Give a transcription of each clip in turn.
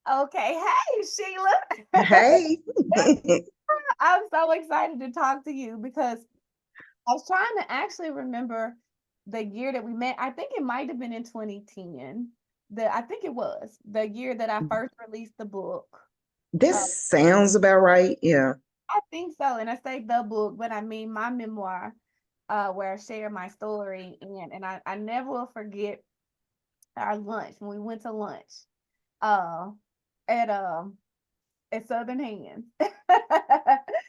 Okay. Hey, Sheila. Hey. I'm so excited to talk to you because I was trying to actually remember the year that we met. I think it might have been in 2010. I think it was the year that I first released the book. Uh, This sounds about right. Yeah. I think so. And I say the book, but I mean my memoir, where I share my story. And I never will forget our lunch when we went to lunch uh, at at Southern Hands.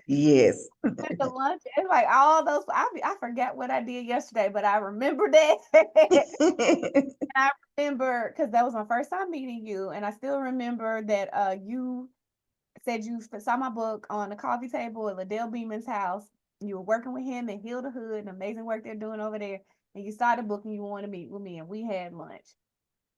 Yes. At the lunch, it's like all those. I forgot what I did yesterday, but I remember that. I remember because that was my first time meeting you, and I still remember that you said you saw my book on the coffee table at Liddell Beeman's house. You were working with him and Hilda Hood, and amazing work they're doing over there. And you saw the book and you wanted to meet with me, and we had lunch.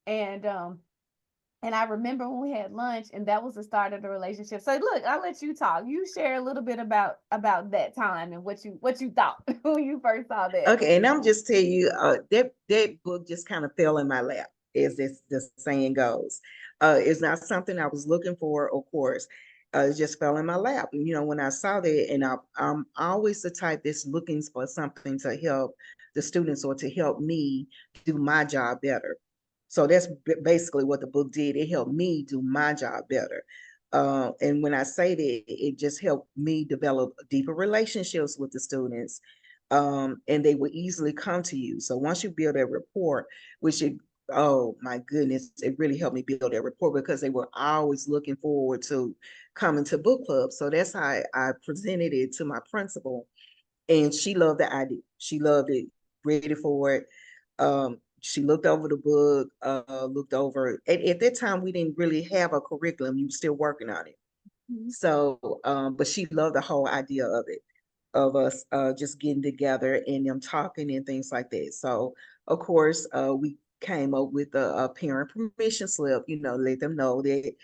And I remember when we had lunch, and that was the start of the relationship. So look, I'll let you talk. You share a little bit about that time and what you thought when you first saw that. Okay, and I'm just tell you, that book just kind of fell in my lap, as this the saying goes. It's not something I was looking for, of course. It just fell in my lap. And, when I saw that, and I'm always the type that's looking for something to help the students or to help me do my job better. So that's basically what the book did. It helped me do my job better. And when I say that, it just helped me develop deeper relationships with the students, and they will easily come to you. So once you build that rapport, which it, oh my goodness, it really helped me build that rapport because they were always looking forward to coming to book club. So that's how I presented it to my principal, and she loved the idea. She loved it, ready for it. She looked over the book, looked over. At that time, we didn't really have a curriculum. You were still working on it. Mhm. So, but she loved the whole idea of it, of us just getting together and them talking and things like that. So, of course, we came up with a parent permission slip, let them know that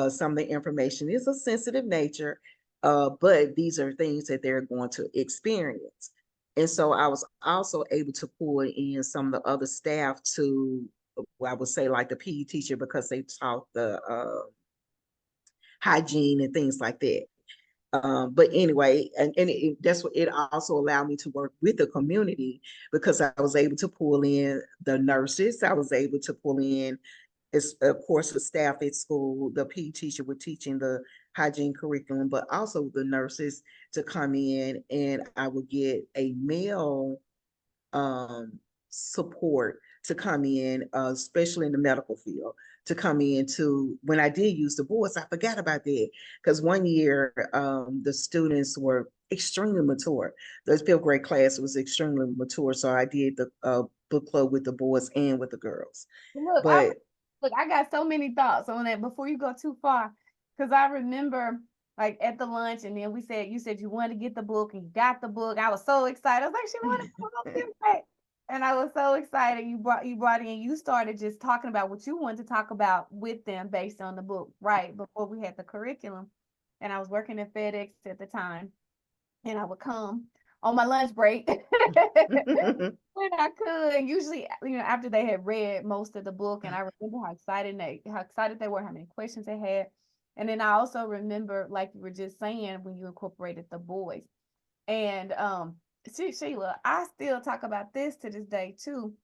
some of the information is of sensitive nature, but these are things that they're going to experience. And so I was also able to pull in some of the other staff to, well, I would say like the PE teacher, because they taught the hygiene and things like that. But anyway, that's what it also allowed me to work with the community, because I was able to pull in the nurses. I was able to pull in, of course, the staff at school, the PE teacher with teaching the hygiene curriculum, but also the nurses to come in, and I would get a male support to come in, especially in the medical field, to come in to when I did use the boards. I forgot about that because one year the students were extremely mature. The fifth grade class was extremely mature, so I did the book club with the boys and with the girls. Look, But I got so many thoughts on that before you go too far, because I remember like at the lunch, and then you said you wanted to get the book, and you got the book. I was so excited. I was like, she wanted to come up here, and I was so excited. You brought in. You started just talking about what you wanted to talk about with them based on the book, right before we had the curriculum. And I was working at FedEx at the time, and I would come on my lunch break when I could. Usually, after they had read most of the book, and I remember how excited they were, how many questions they had. And then I also remember, like you were just saying, when you incorporated the boys. And Sheila, I still talk about this to this day too.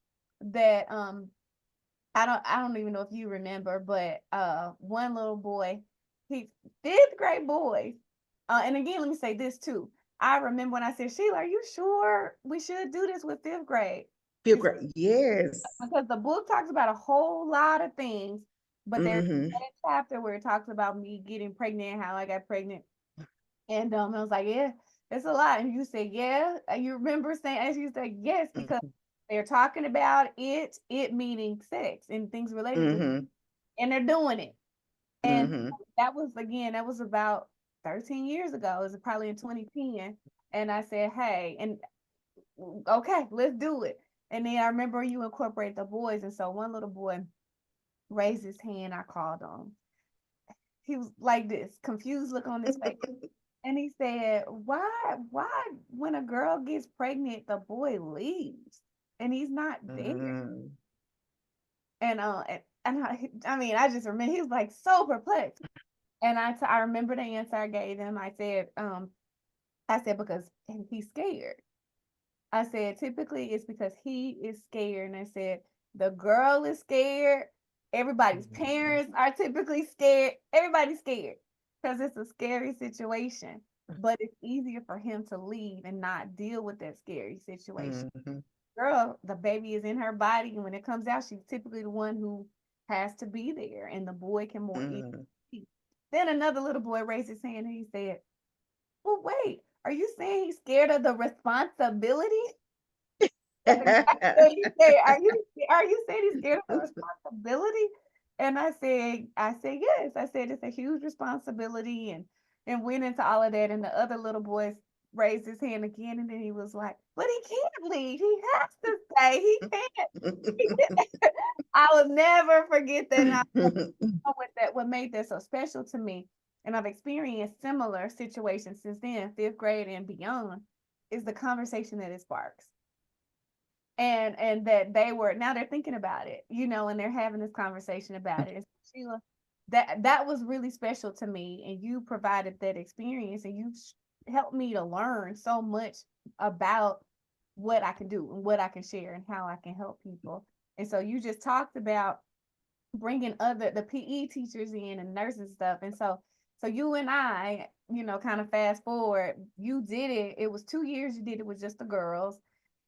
That I don't even know if you remember, but one little boy, he fifth grade boy. And again, let me say this too. I remember when I said, Sheila, are you sure we should do this with fifth grade? feel great. Yes. Because the book talks about a whole lot of things, but there's Mm-hmm. that chapter where it talks about me getting pregnant and how I got pregnant. And I was like, yeah, it's a lot. And you said, yeah. And you remember saying, as you said, yes, because they're talking about it meaning sex and things related to, Mm-hmm. and they're doing it. And Mm-hmm. that was about 13 years ago. It was probably in 2010. And I said, hey, and okay, let's do it. And then I remember you incorporate the boys. And so one little boy raised his hand. I called him. He was like this, confused look on his face. And he said, why, when a girl gets pregnant, the boy leaves and he's not there? Mm-hmm. And And I mean, I just remember he was like so perplexed. And I remember the answer I gave him. I said, because he's scared. I said, typically it's because he is scared. And I said, the girl is scared. Everybody's parents are typically scared. Everybody's scared because it's a scary situation. But it's easier for him to leave and not deal with that scary situation. Mm-hmm. Girl, the baby is in her body. And when it comes out, she's typically the one who has to be there. And the boy can more easily. Mm-hmm. Then another little boy raised his hand and he said, well, wait, are you saying he's scared of the responsibility? That's exactly what you say. Are you saying he's scared of the responsibility? And I said yes. I said it's a huge responsibility and went into all of that. And the other little boy raised his hand again and then he was like, but he can't leave. He has to stay. He can't. I will never forget that. And I with that what made that so special to me, and I've experienced similar situations since then, fifth grade and beyond, is the conversation that it sparks and that now they're thinking about it, and they're having this conversation about it. And Sheila, that was really special to me, and you provided that experience, and you helped me to learn so much about what I can do and what I can share and how I can help people. And so you just talked about bringing the PE teachers in and nurses and stuff. And so you and I, kind of fast forward, you did it. It was 2 years you did it with just the girls.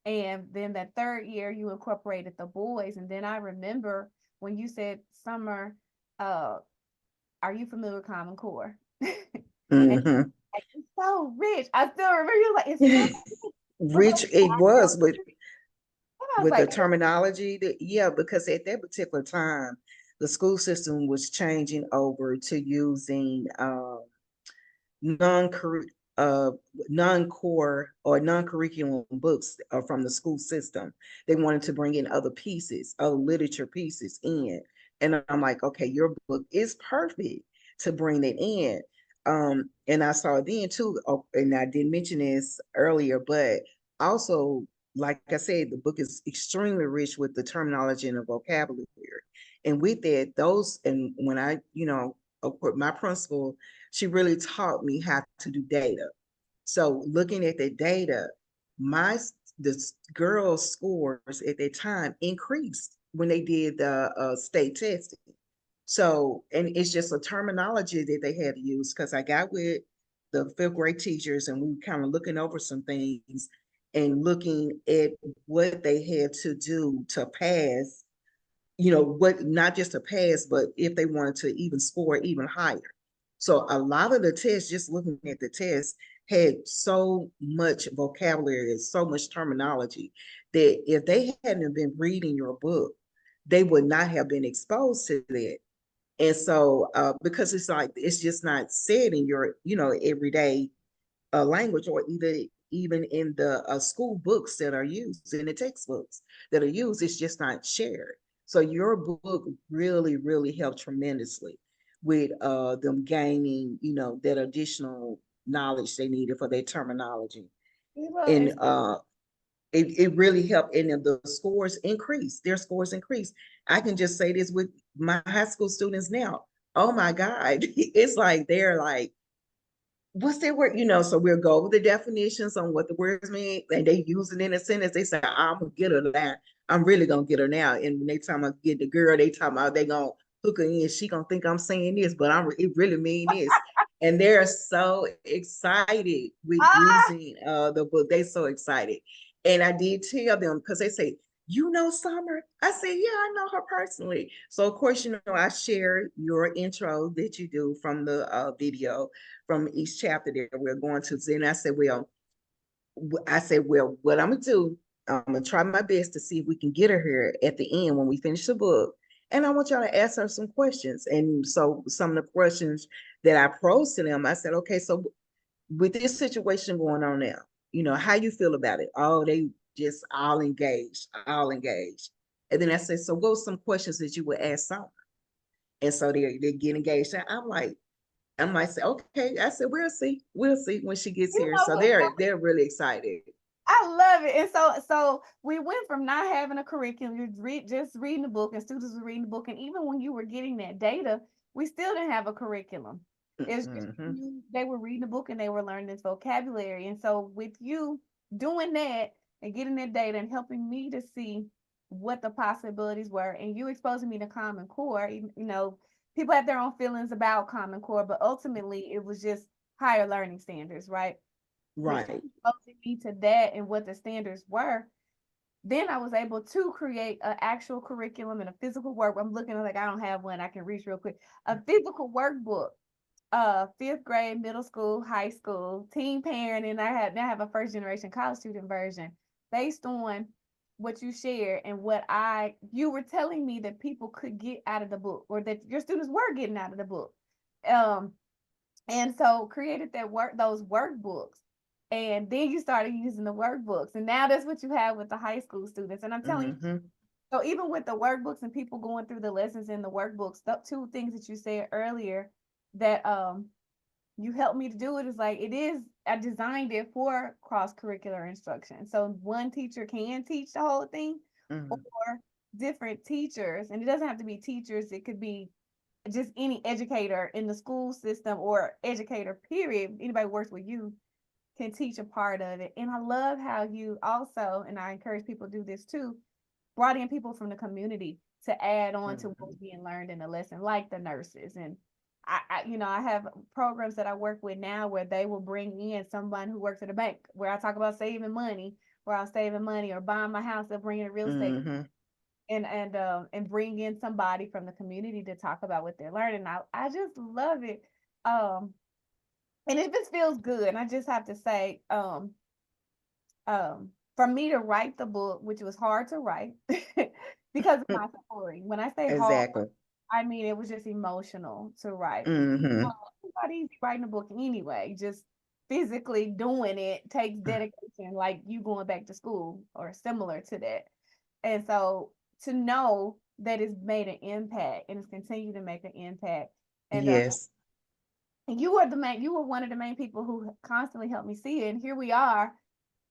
And then that third year you incorporated the boys. And then I remember when you said, Summer, uh, are you familiar with Common Core? And Mm-hmm. it's so rich. I still remember you like, it's so rich. Rich it was I was with the like, terminology that, yeah, because at that particular time the school system was changing over to using non uh non-core or non-curriculum books from the school system. They wanted to bring in other pieces, other literature pieces in. And I'm like, okay, your book is perfect to bring it in. And I saw then too, and I didn't mention this earlier, but also, like I said, the book is extremely rich with the terminology and the vocabulary. And with that, and when I, of course, my principal, she really taught me how to do data. So looking at the data, the girls' scores at that time increased when they did the state testing. So, and it's just a terminology that they had to use because I got with the fifth grade teachers and we were kind of looking over some things and looking at what they had to do to pass, what not just to pass, but if they wanted to even score even higher. So a lot of the tests, just looking at the test, had so much vocabulary, so much terminology that if they hadn't been reading your book, they would not have been exposed to that. And so, because it's like, it's just not said in your, everyday language, or either even in the school books that are used, in the textbooks that are used, it's just not shared. So your book really, really helped tremendously with them gaining, that additional knowledge they needed for their terminology. And it really helped, and the scores increase. Their scores increase. I can just say this with my high school students now. Oh my God, it's like they're like, what's that word? So we'll go over the definitions on what the words mean, and they use it in a sentence. They say, I'm gonna get her now. I'm really gonna get her now. And when they talk about get the girl, they talk about they gonna hook her in. She gonna think I'm saying this, but it really mean this. And they're so excited with using the book. They so excited. And I did tell them, because they say, Summer? I said, yeah, I know her personally. So of course, I share your intro that you do from the video from each chapter that we're going to. Then I said, well, what I'm gonna do, I'm gonna try my best to see if we can get her here at the end when we finish the book. And I want y'all to ask her some questions. And so some of the questions that I posed to them, I said, okay, so with this situation going on now, how you feel about it? Oh, they just all engaged, all engaged. And then I said, so what were some questions that you would ask Summer? And so they get engaged. And I might say, okay. I said, we'll see when she gets here. So they're really excited. I love it. And so we went from not having a curriculum, just reading the book, and students were reading the book. And even when you were getting that data, we still didn't have a curriculum. It's just Mhm. they were reading the book and they were learning this vocabulary. And so with you doing that and getting that data and helping me to see what the possibilities were, and you exposing me to Common Core, people have their own feelings about Common Core, but ultimately it was just higher learning standards, right? With Right. exposing me to that and what the standards were, then I was able to create an actual curriculum and a physical work. I'm looking like I don't have one I can reach real quick. A physical workbook, fifth grade, middle school, high school, teen parent, and now I have a first generation college student version based on what you shared and what you were telling me that people could get out of the book, or that your students were getting out of the book. Um, and so created those workbooks. And then you started using the workbooks. And now that's what you have with the high school students. And I'm telling you, Mhm. so even with the workbooks and people going through the lessons in the workbooks, the two things that you said earlier that you helped me to do it is like I designed it for cross-curricular instruction. So one teacher can teach the whole thing, or Mhm. different teachers, and it doesn't have to be teachers, it could be just any educator in the school system or educator period, anybody who works with you can teach a part of it. And I love how you also, and I encourage people to do this too, brought in people from the community to add on to what was Mhm. being learned in the lesson, like the nurses. And I have programs that I work with now where they will bring in someone who works at a bank, where I talk about saving money, where I'm saving money or buying my house, they'll bring in a real estate Mhm. and bring in somebody from the community to talk about what they're learning. I just love it. Um, and it just feels good. And I just have to say, for me to write the book, which was hard to write because of my story. When I say hard, Exactly. I mean it was just emotional to write. Mhm. It's not easy writing a book anyway. Just physically doing it takes dedication, like you going back to school or similar to that. And so to know that it's made an impact and it's continued to make an impact. And Yes. you were one of the main people who constantly helped me see it. And here we are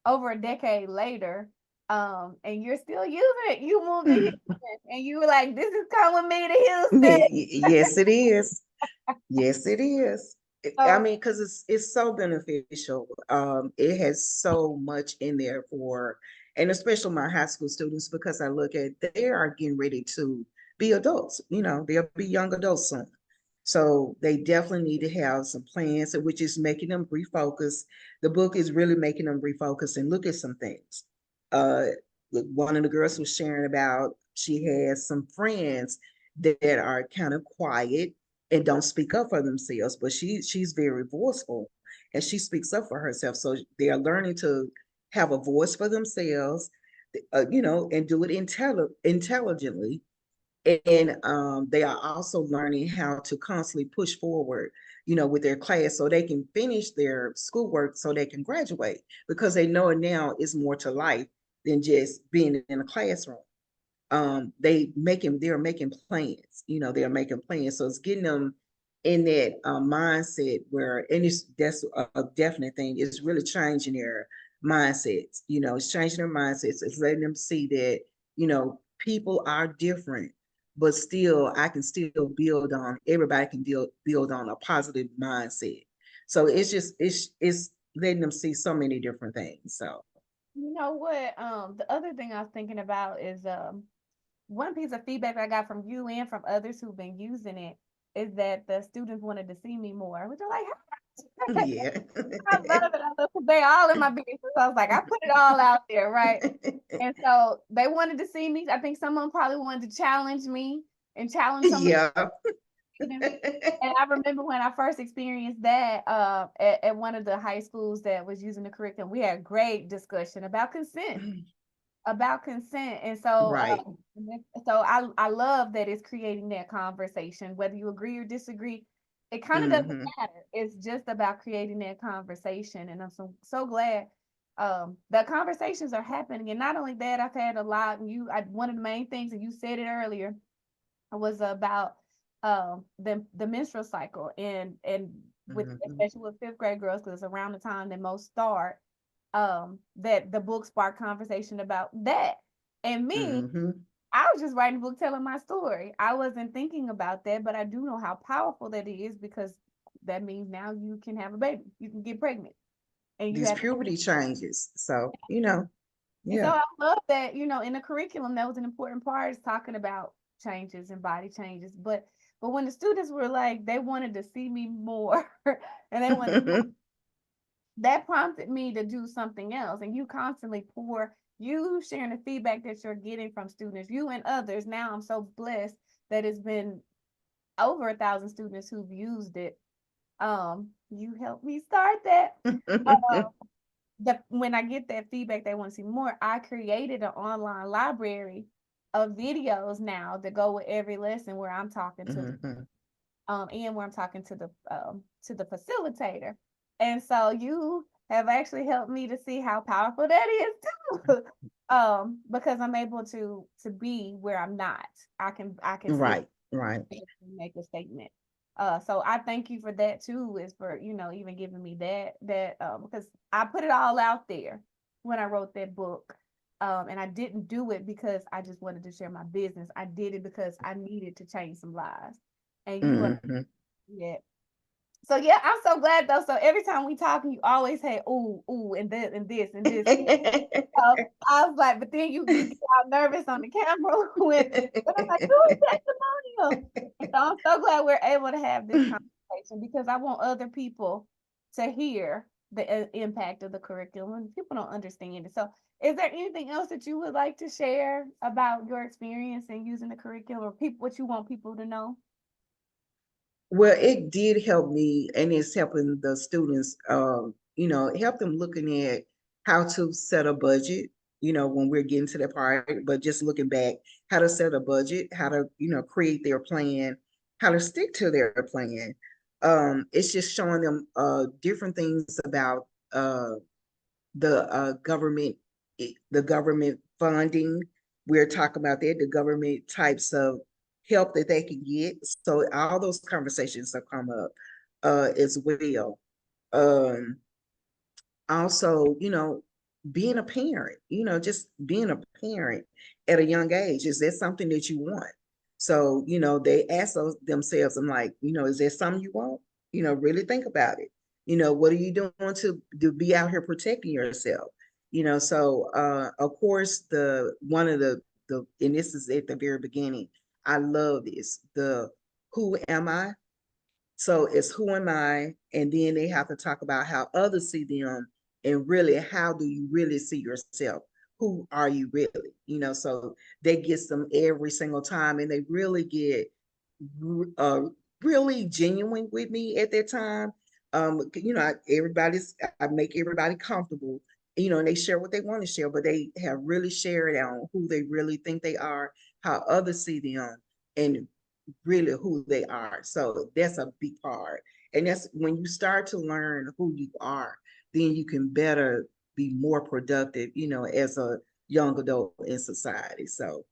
over a decade later. And you're still using it. You moved to Houston and you were like, this is coming with me to Houston. Yes, it is. Yes, it is. I So mean, because it's so beneficial. It has so much in there for, and especially my high school students, because I look at they are getting ready to be adults. They'll be young adults soon. So they definitely need to have some plans, which is making them refocus. The book is really making them refocus and look at some things. Uh, one of the girls was sharing about she has some friends that are kind of quiet and don't speak up for themselves, but she's very voiceful and she speaks up for herself. So they are learning to have a voice for themselves, and do it intelligently. And they are also learning how to constantly push forward, with their class so they can finish their schoolwork so they can graduate because they know now is more to life than just being in a classroom. They're making plans, they're making plans, so it's getting them in that mindset where, and that's a definite thing, it's really changing their mindsets. It's changing their mindsets, it's letting them see that people are different, but still I can still build on, everybody can build on a positive mindset. So it's letting them see so many different things. So you know what? The other thing I was thinking about is one piece of feedback I got from you and from others who've been using it is that the students wanted to see me more, which I'm like, yeah. I love it. I love because they all in my business. So I was like, I put it all out there, right? And so they wanted to see me. I think some of them probably wanted to challenge me and challenge some of Yeah. the students. And I remember when I first experienced that at one of the high schools that was using the curriculum, we had great discussion about consent. And so Right. I love that it's creating that conversation, whether you agree or disagree. It kind of doesn't Hmm. matter. It's just about creating that conversation. And I'm so glad the conversations are happening. And not only that, I've had a lot, and one of the main things, and you said it earlier, was about the menstrual cycle, and with Hmm. especially with fifth grade girls, because it's around the time that most start. that the book sparked conversation about that. And me, Mm-hmm. I was just writing a book telling my story. I wasn't thinking about that, but I do know how powerful that is, because that means now you can have a baby, you can get pregnant, and you These have to. puberty changes. So, And so yeah. I love that, in the curriculum, that was an important part, is talking about changes and body changes. But when the students were like, they wanted to see me more, and they wanted, that prompted me to do something else. And you constantly pour, you sharing the feedback that you're getting from students, you and others. Now I'm so blessed that it's been over 1,000 students who've used it. You helped me start that. When I get that feedback, they want to see more. I created an online library of videos now that go with every lesson, where I'm talking to Mhm. and where I'm talking to the facilitator. And so you have actually helped me to see how powerful that is too. Because I'm able to be where I'm not. I can still Right, right. make a statement. So I thank you for that too, is for, even giving me that because I put it all out there when I wrote that book. And I didn't do it because I just wanted to share my business. I did it because I needed to change some lives. And you are, Mhm. yeah. So yeah, I'm so glad though. So every time we talk, you always say, ooh, ooh, and this and this and this. So I was like, but then you get all nervous on the camera but I'm like, ooh, testimonial. And so I'm so glad we're able to have this conversation, because I want other people to hear the impact of the curriculum. People don't understand it. So is there anything else that you would like to share about your experience in using the curriculum, or people, what you want people to know? Well, it did help me, and it's helping the students, help them looking at how to set a budget, when we're getting to that part, but just looking back, how to set a budget, how to, create their plan, how to stick to their plan. It's just showing them different things about the the government funding. We're talking about that, the government types of help that they can get. So all those conversations have come up as well. Um, Also, being a parent, just being a parent at a young age, is that something that you want? So, they ask themselves, I'm like, is there something you want? Really think about it. What are you doing to be out here protecting yourself? So of course, the one of the and this is at the very beginning. I love this. The who am I? So it's who am I? And then they have to talk about how others see them, and really, how do you really see yourself? Who are you really? So that gets them every single time, and they really get uh, really genuine with me at that time. I make everybody comfortable, and they share what they want to share, but they have really shared on who they really think they are, how others see them, and really who they are. So that's a big part. And that's when you start to learn who you are, then you can better be more productive, as a young adult in society. So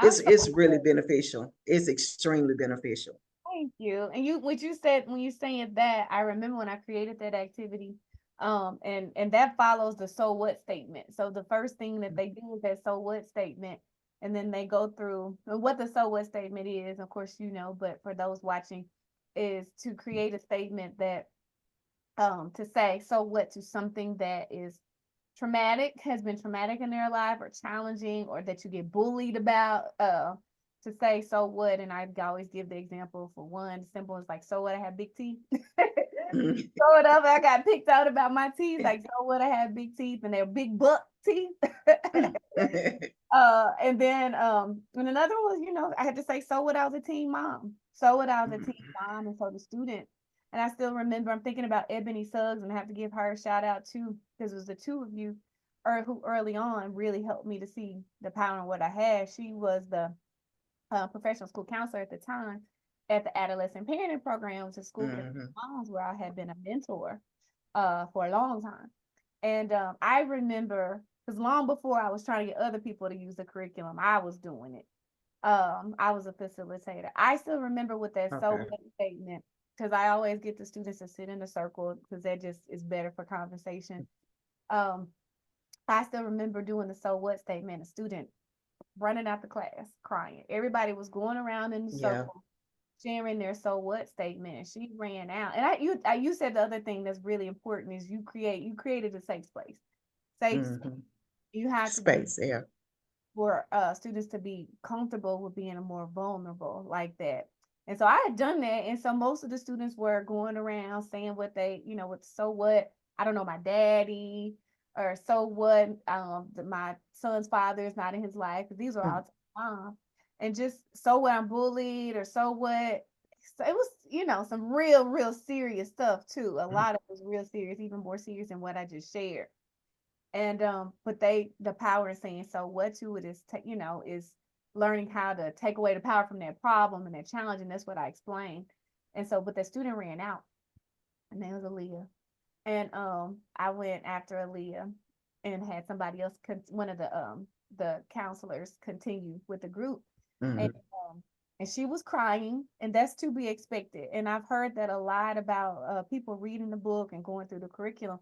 it's really Absolutely. beneficial. It's extremely beneficial. Thank you. And what you said, when you saying that, I remember when I created that activity, and that follows the so what statement. So the first thing that they do is that so what statement, and then they go through what the so what statement is. Of course, but for those watching, is to create a statement that, to say so what to something that is traumatic, has been traumatic in their life, or challenging, or that you get bullied about, to say so what. And I always give the example, for one simple, is like, so what, I have big teeth. So whatever, I got picked out about my teeth, like, so what, I have big teeth, and they're big buck teeth. And then and another one was, I had to say, so what, I was a teen mom. So what, I was a teen mom. And so the student, and I still remember, I'm thinking about Ebony Suggs, and I have to give her a shout out too, because it was the two of you, who early on really helped me to see the power in what I had. She was the professional school counselor at the time at the adolescent parenting program, which is school for moms, where I had been a mentor for a long time. And I remember, because long before I was trying to get other people to use the curriculum, I was doing it. I was a facilitator. I still remember with that so Okay. what statement, because I always get the students to sit in a circle, because that just is better for conversation. Um, I still remember doing the so what statement, a student running out the class crying. Everybody was going around in the Yeah. circle sharing their so what statement, and she ran out. And you said the other thing that's really important is you created a safe place. Safe. Hmm. You had to be Space. Yeah. for students to be comfortable with being a more vulnerable like that. And so I had done that. And so most of the students were going around saying what they, what, so what, I don't know, my daddy, or so what, my son's father is not in his life. Because these were all mom. And just so what, I'm bullied, or so what. So it was, some real, real serious stuff too. A lot of it was real serious, even more serious than what I just shared. And but the power in saying so what to it is is learning how to take away the power from that problem and that challenge, and that's what I explained. And so but the student ran out, and name was Aaliyah. And I went after Aaliyah and had somebody else one of the counselors continue with the group. And Hmm. um and she was crying, and that's to be expected. And I've heard that a lot about people reading the book and going through the curriculum,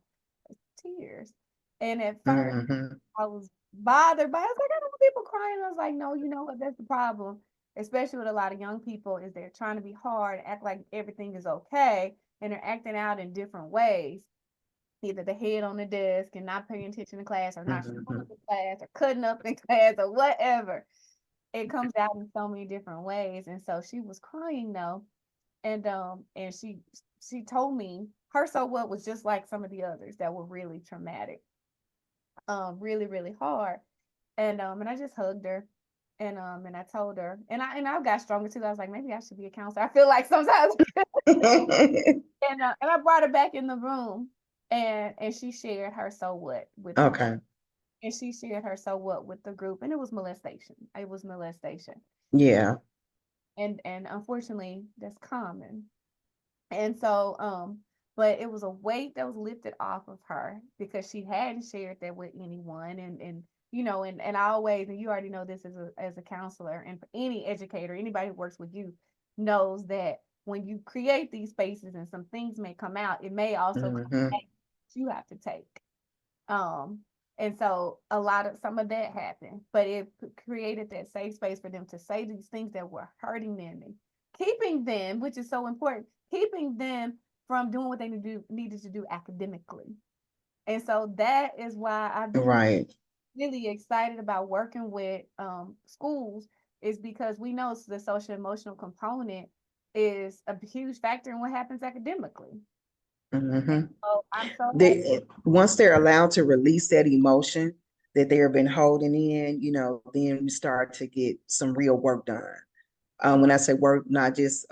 tears. And at first Hmm. I was bothered by it. I was like, I don't want people crying. I was like, no, you know what? That's the problem, especially with a lot of young people, is they're trying to be hard, act like everything is okay, and they're acting out in different ways. Either the head on the desk and not paying attention to class, or not showing Hmm. up in class, or cutting up in class, or whatever. It comes out in so many different ways. And so she was crying though, and she told me her so what was just like some of the others that were really traumatic, really, really hard. And I just hugged her, and I told her, and I got stronger too. I was like, maybe I should be a counselor. I feel like sometimes, and I brought her back in the room, and she shared her so what with the group, Okay. and she shared her so what with the group, and it was molestation. It was molestation, Yeah. and unfortunately, that's common. And so, but it was a weight that was lifted off of her because she hadn't shared that with anyone. And I always, and you already know this as a counselor, and for any educator, anybody who works with you knows that when you create these spaces and some things may come out, it may also come Hmm. back that you have to take. Um, and so a lot of some of that happened, but it created that safe space for them to say these things that were hurting them and keeping them, which is so important, keeping them from doing what they needed to do academically. And so that is why I've been Right. really excited about working with schools, is because we know the social emotional component is a huge factor in what happens academically. Hmm. So I'm so happy. Once they're allowed to release that emotion that they've been holding in, then we start to get some real work done. When I say work, not just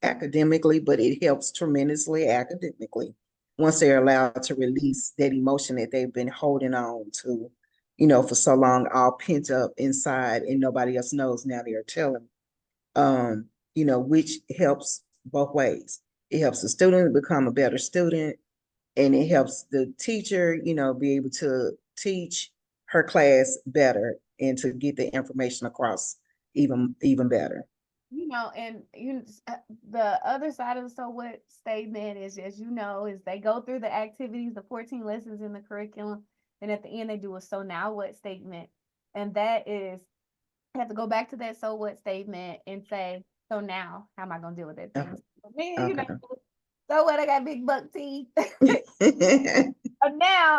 academically, but it helps tremendously academically once they're allowed to release that emotion that they've been holding on to, for so long, all pent up inside, and nobody else knows. Now they're telling, um, which helps both ways. It helps the student become a better student, and it helps the teacher, be able to teach her class better and to get the information across even better. And the other side of the so what statement is, as you know, is they go through the activities, the 14 lessons in the curriculum, and at the end they do a so now what statement. And that is, you have to go back to that so what statement and say, so now how am I gonna deal with that thing? Okay. So then, Okay. so what, I got big buck teeth. Now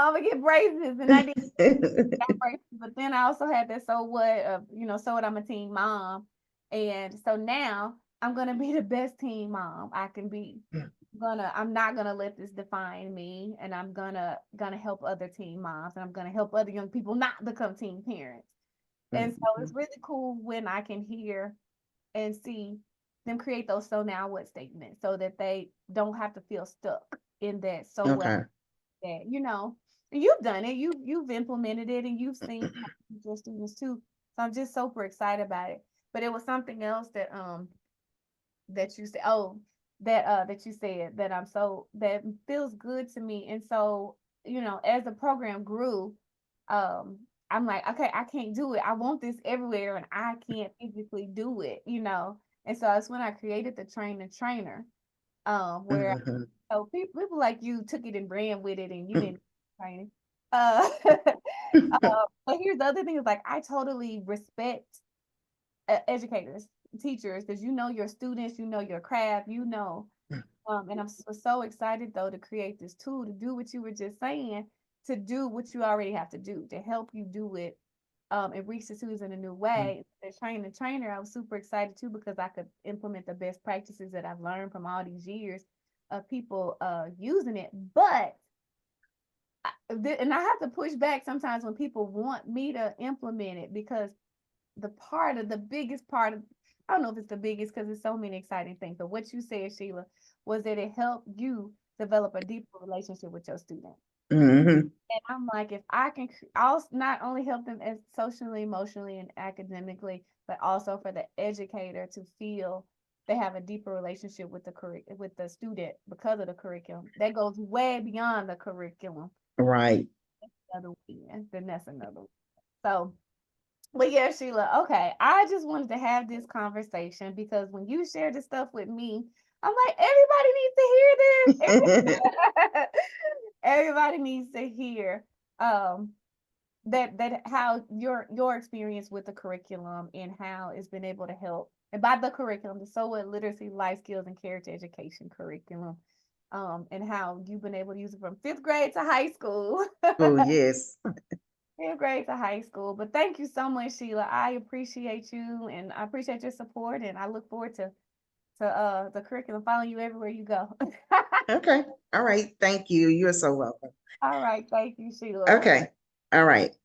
I'm gonna get braces, and I did got braces, but then I also had that so what of, so what, I'm a teen mom. And so now I'm gonna be the best teen mom I can be. I'm not gonna let this define me, and I'm gonna help other teen moms, and I'm gonna help other young people not become teen parents. And so it's really cool when I can hear and see them create those so now what statements, so that they don't have to feel stuck in that so what, Okay. that you've done it, you've implemented it, and you've seen your students too. So I'm just super excited about it. But it was something else that you said, that you said, that that feels good to me. And so, as the program grew, um I'm like, okay, I can't do it, I want this everywhere, and I can't physically do it. And so it's when I created the trainer, where Hmm. so people like you took it and ran with it, and you didn't train it. But here's the other thing is like I totally respect educators, teachers, because you know your students, you know your craft, you know. And I'm so excited though to create this tool to do what you were just saying, to do what you already have to do, to help you do it and reach the students in a new way. The trainer, I was super excited too because I could implement the best practices that I've learned from all these years of people using it. But and I have to push back sometimes when people want me to implement it because the biggest part of, I don't know if it's the biggest because there's so many exciting things, but what you said, Sheila, was that it helped you develop a deeper relationship with your student. Mhm. And I'm like, if I can, I'll not only help them as socially, emotionally, and academically, but also for the educator to feel they have a deeper relationship with with the student because of the curriculum. That goes way beyond the curriculum. Right. Another win, then that's another win. So, but yeah, Sheila, okay. I just wanted to have this conversation because when you share this stuff with me, I'm like, everybody needs to hear this. Everybody needs to hear um that how your experience with the curriculum and how it's been able to help. And by the curriculum, the so what literacy, life skills, and character education curriculum. And how you've been able to use it from fifth grade to high school. Oh, yes. Fifth grade to high school. But thank you so much, Sheila. I appreciate you and I appreciate your support and I look forward to the curriculum following you everywhere you go. Okay. All right. Thank you. You're so welcome. All right, thank you, Sheila. Okay. All right.